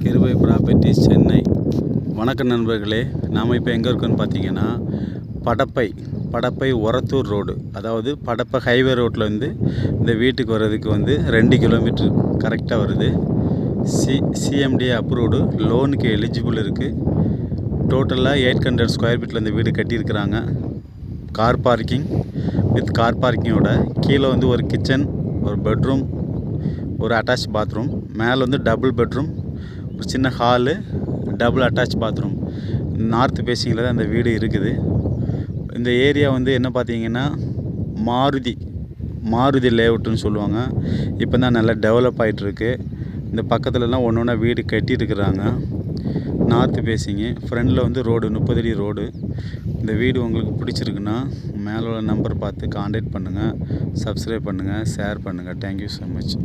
கிருபை ப்ராப்பர்ட்டிஸ் சென்னை. வணக்கம் நண்பர்களே, நாம் இப்போ எங்கே இருக்கோன்னு பார்த்தீங்கன்னா படப்பை ஒரத்தூர் ரோடு, அதாவது படப்பை ஹைவே ரோட்லேருந்து இந்த வீட்டுக்கு வர்றதுக்கு 2 கிலோமீட்ரு கரெக்டாக வருது. சிஎம்டி அப்ரூவ்டு, லோனுக்கு எலிஜிபிள் இருக்குது. டோட்டலாக 800 ஸ்கொயர் ஃபீட்டில் இந்த வீடு கட்டியிருக்கிறாங்க. கார் பார்க்கிங் வித் கார் பார்க்கிங்கோட கீழே ஒரு கிச்சன், ஒரு பெட்ரூம், ஒரு அட்டாச் பாத்ரூம், மேலே டபுள் பெட்ரூம், ஒரு சின்ன hall, double attach bathroom. North ஃபேஸிங்கில் தான் இந்த வீடு இருக்குது. இந்த ஏரியா என்ன பார்த்தீங்கன்னா மாருதி லேஅவுட்டுன்னு சொல்லுவாங்க. இப்போ தான் நல்லா டெவலப் ஆகிட்டுருக்கு. இந்த பக்கத்துலலாம் ஒன்று ஒன்றா வீடு கட்டியிருக்கிறாங்க. நார்த் ஃபேஸிங்கு, ஃப்ரண்டில் ரோடு 30 அடி ரோடு. இந்த வீடு உங்களுக்கு பிடிச்சிருக்குன்னா மேலே உள்ள நம்பர் பார்த்து கான்டாக்ட் பண்ணுங்கள், சப்ஸ்கிரைப் பண்ணுங்கள், ஷேர் பண்ணுங்கள். Thank you so much.